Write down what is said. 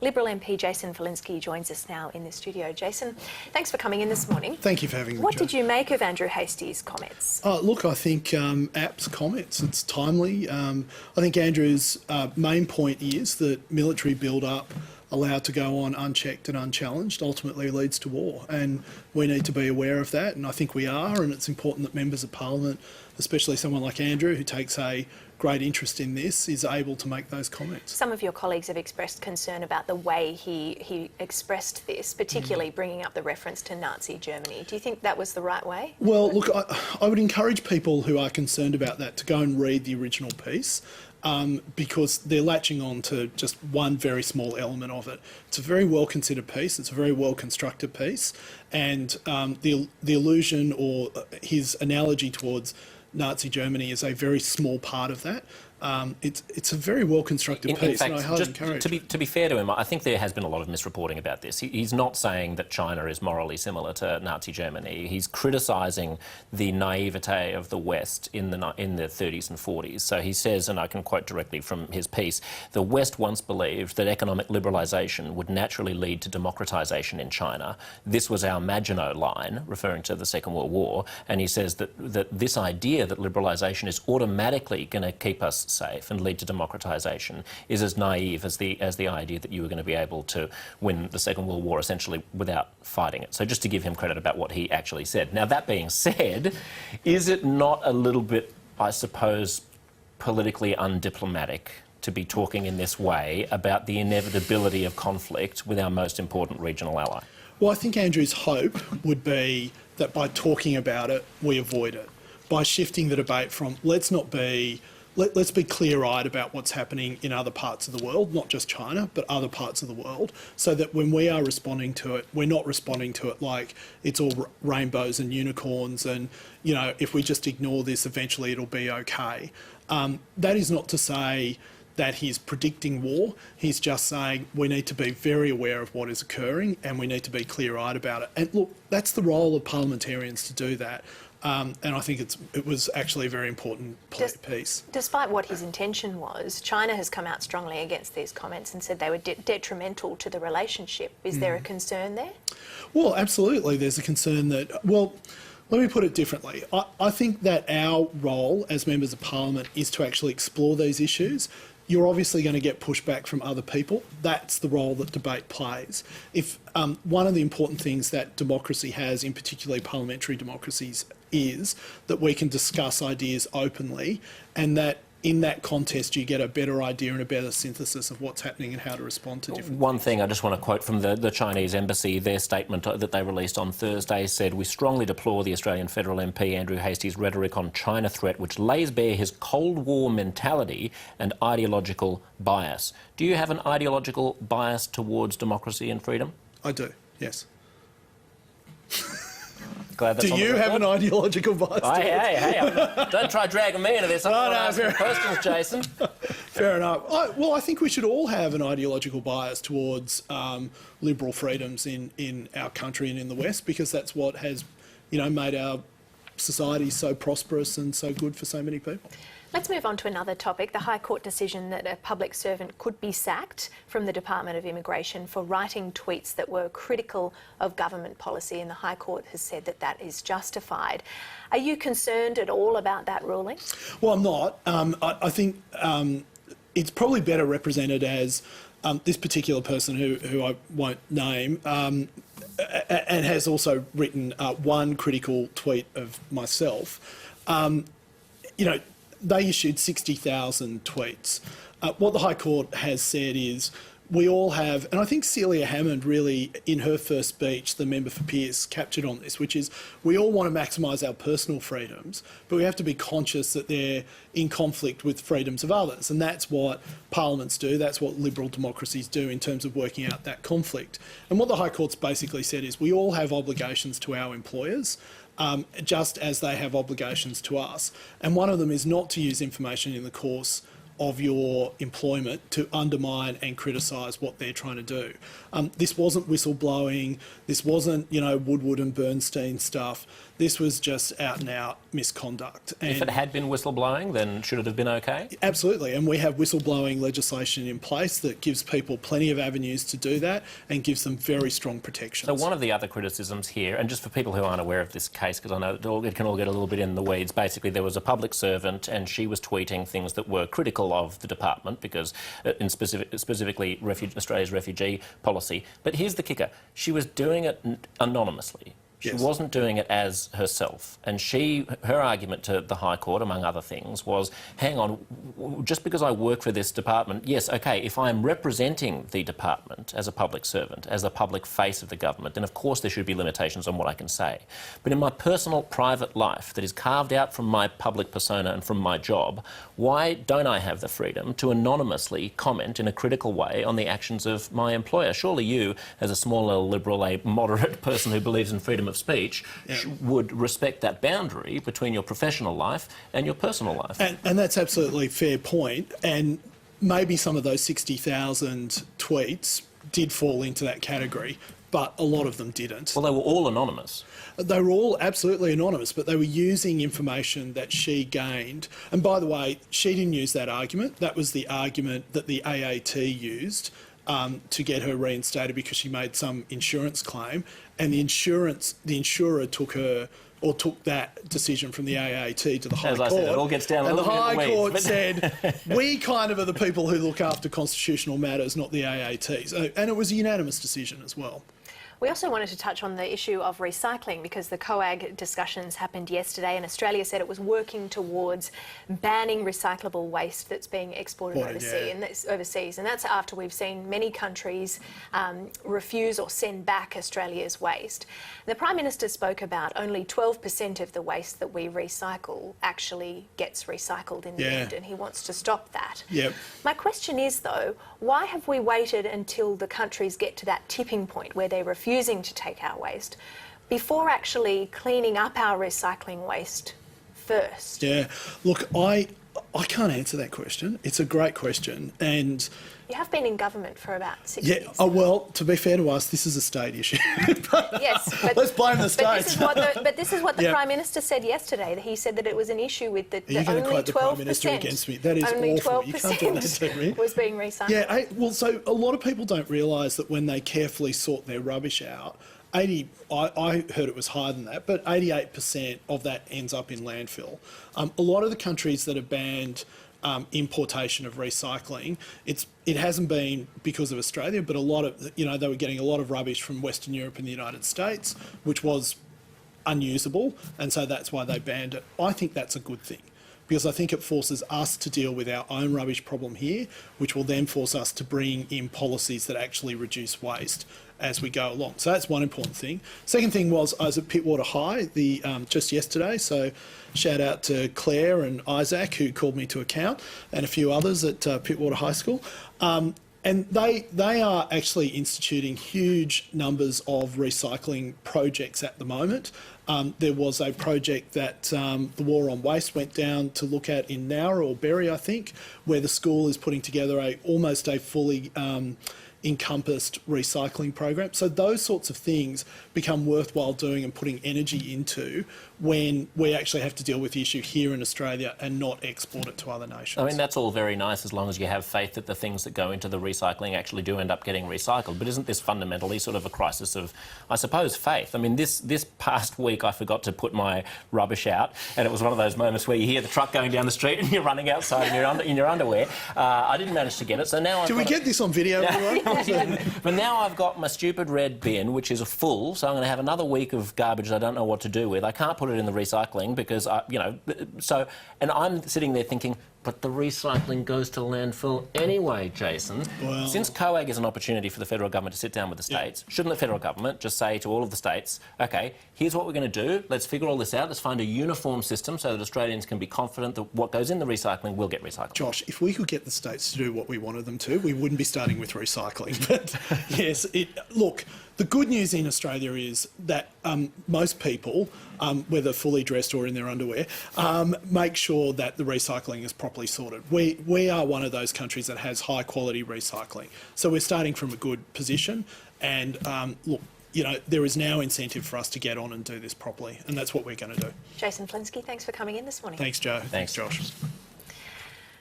Liberal MP Jason Falinski joins us now in the studio. Jason, thanks for coming in this morning. Thank you for having me. What did you make of Andrew Hastie's comments? Look, I think apt comments. It's timely. I think Andrew's main point is that military build-up allowed to go on unchecked and unchallenged ultimately leads to war, and we need to be aware of that, and I think we are, and it's important that members of Parliament, especially someone like Andrew who takes a great interest in this, is able to make those comments. Some of your colleagues have expressed concern about the way he expressed this, particularly bringing up the reference to Nazi Germany. Do you think that was the right way? Well, look, I would encourage people who are concerned about that to go and read the original piece. Because they're latching on to just one very small element of it. It's a very well-considered piece, it's a very well-constructed piece, and the allusion or his analogy towards Nazi Germany is a very small part of that. It's a very well-constructed piece, in fact, and I highly encourage it. To be fair to him, I think there has been a lot of misreporting about this. He's not saying that China is morally similar to Nazi Germany. He's criticising the naivete of the West in the 30s and 40s. So he says, and I can quote directly from his piece, the West once believed that economic liberalisation would naturally lead to democratisation in China. This was our Maginot Line, referring to the Second World War, and he says that this idea that liberalisation is automatically going to keep us safe and lead to democratisation is as naive as the idea that you were going to be able to win the Second World War essentially without fighting it. So just to give him credit about what he actually said. Now, that being said, is it not a little bit, I suppose, politically undiplomatic to be talking in this way about the inevitability of conflict with our most important regional ally? Well, I think Andrew's hope would be that by talking about it, we avoid it. By shifting the debate from let's be clear-eyed about what's happening in other parts of the world, not just China, but other parts of the world, so that when we are responding to it, we're not responding to it like it's all rainbows and unicorns and, you know, if we just ignore this, eventually it'll be okay. That is not to say that he's predicting war. He's just saying we need to be very aware of what is occurring and we need to be clear-eyed about it. And look, that's the role of parliamentarians to do that. And I think it was actually a very important piece. Despite what his intention was, China has come out strongly against these comments and said they were detrimental to the relationship. Is there a concern there? Well, absolutely. There's a concern that, well, let me put it differently. I think that our role as members of Parliament is to actually explore these issues. You're obviously going to get pushback from other people. That's the role that debate plays. If one of the important things that democracy has, in particularly parliamentary democracies, is that we can discuss ideas openly, and that in that contest you get a better idea and a better synthesis of what's happening and how to respond to different One thing I just want to quote from the Chinese embassy, their statement that they released on Thursday said, "We strongly deplore the Australian federal MP Andrew Hastie's rhetoric on China threat, which lays bare his Cold War mentality and ideological bias." Do you have an ideological bias towards democracy and freedom? I do, yes. Do you have an ideological bias? Hey, don't try dragging me into this. I'm not asking questions, Jason. Fair enough. Well, I think we should all have an ideological bias towards liberal freedoms in our country and in the West, because that's what has, you know, made our society so prosperous and so good for so many people. Let's move on to another topic, the High Court decision that a public servant could be sacked from the Department of Immigration for writing tweets that were critical of government policy, and the High Court has said that that is justified. Are you concerned at all about that ruling? Well, I'm not. I think it's probably better represented as this particular person who I won't name and has also written one critical tweet of myself. You know, they issued 60,000 tweets. What the High Court has said is we all have, and I think Celia Hammond really, in her first speech, the member for Pearce, captured on this, which is we all want to maximise our personal freedoms, but we have to be conscious that they're in conflict with freedoms of others. And that's what parliaments do, that's what liberal democracies do in terms of working out that conflict. And what the High Court's basically said is we all have obligations to our employers, just as they have obligations to us. And one of them is not to use information in the course of your employment to undermine and criticise what they're trying to do. This wasn't whistleblowing. This wasn't, Woodward and Bernstein stuff. This was just out and out misconduct. And if it had been whistleblowing, then should it have been okay? Absolutely, and we have whistleblowing legislation in place that gives people plenty of avenues to do that and gives them very strong protections. So one of the other criticisms here, and just for people who aren't aware of this case, because I know it can all get a little bit in the weeds, basically there was a public servant and she was tweeting things that were critical of the department because specifically Australia's refugee policy. But here's the kicker, she was doing it anonymously. She Yes. wasn't doing it as herself. And her argument to the High Court, among other things, was, hang on, just because I work for this department, yes, OK, if I'm representing the department as a public servant, as the public face of the government, then of course there should be limitations on what I can say. But in my personal, private life that is carved out from my public persona and from my job, why don't I have the freedom to anonymously comment in a critical way on the actions of my employer? Surely you, as a small L liberal, a moderate person who believes in freedom of speech, would respect that boundary between your professional life and your personal life. And that's absolutely a fair point. And maybe some of those 60,000 tweets did fall into that category, but a lot of them didn't. Well, they were all anonymous. They were all absolutely anonymous, but they were using information that she gained. And by the way, she didn't use that argument. That was the argument that the AAT used to get her reinstated because she made some insurance claim, and the insurer took that decision from the AAT to the High Court. As I said, it all gets down a and the little bit in the High Court weeds, said, we kind of are the people who look after constitutional matters, not the AAT. And it was a unanimous decision as well. We also wanted to touch on the issue of recycling because the COAG discussions happened yesterday and Australia said it was working towards banning recyclable waste that's being exported overseas. And that's after we've seen many countries refuse or send back Australia's waste. The Prime Minister spoke about only 12% of the waste that we recycle actually gets recycled in the end, and he wants to stop that. Yep. My question is, though, why have we waited until the countries get to that tipping point where they're refusing to take our waste before actually cleaning up our recycling waste first? Yeah, look, I can't answer that question. It's a great question, and you have been in government for about 6 yeah. years. Oh well, to be fair to us, this is a state issue. Yes, but let's blame the states. But this is what the Prime Minister said yesterday. That he said that it was an issue with the You're going to only quote the Prime Minister against me. That is only awful. You can't do that to me. was being recycled. Yeah, well, so a lot of people don't realise that when they carefully sort their rubbish out, I heard it was higher than that, but 88% of that ends up in landfill. A lot of the countries that have banned importation of recycling, it hasn't been because of Australia, but a lot of, they were getting a lot of rubbish from Western Europe and the United States, which was unusable, and so that's why they banned it. I think that's a good thing, because I think it forces us to deal with our own rubbish problem here, which will then force us to bring in policies that actually reduce waste as we go along. So that's one important thing. Second thing was I was at Pittwater High just yesterday, so shout out to Claire and Isaac who called me to account, and a few others at Pittwater High School. And they are actually instituting huge numbers of recycling projects at the moment. There was a project that the War on Waste went down to look at in Nowra or Berry, I think, where the school is putting together almost a fully encompassed recycling program. So those sorts of things become worthwhile doing and putting energy into when we actually have to deal with the issue here in Australia and not export it to other nations. I mean, that's all very nice as long as you have faith that the things that go into the recycling actually do end up getting recycled. But isn't this fundamentally sort of a crisis of, I suppose, faith? I mean, this past week I forgot to put my rubbish out, and it was one of those moments where you hear the truck going down the street and you're running outside in your underwear. I didn't manage to get it, so now Did we get this on video? But now I've got my stupid red bin, which is full, so I'm going to have another week of garbage I don't know what to do with. I can't put it in the recycling because, and I'm sitting there thinking, but the recycling goes to landfill anyway, Jason. Well, since COAG is an opportunity for the federal government to sit down with the states, shouldn't the federal government just say to all of the states, OK, here's what we're going to do, let's figure all this out, let's find a uniform system so that Australians can be confident that what goes in the recycling will get recycled? Josh, if we could get the states to do what we wanted them to, we wouldn't be starting with recycling. But yes, look, The good news in Australia is that most people, whether fully dressed or in their underwear, make sure that the recycling is properly sorted. We are one of those countries that has high quality recycling. So we're starting from a good position, and look, you know, there is now incentive for us to get on and do this properly, and that's what we're going to do. Jason Falinski, thanks for coming in this morning. Thanks, Joe. Thanks, Josh.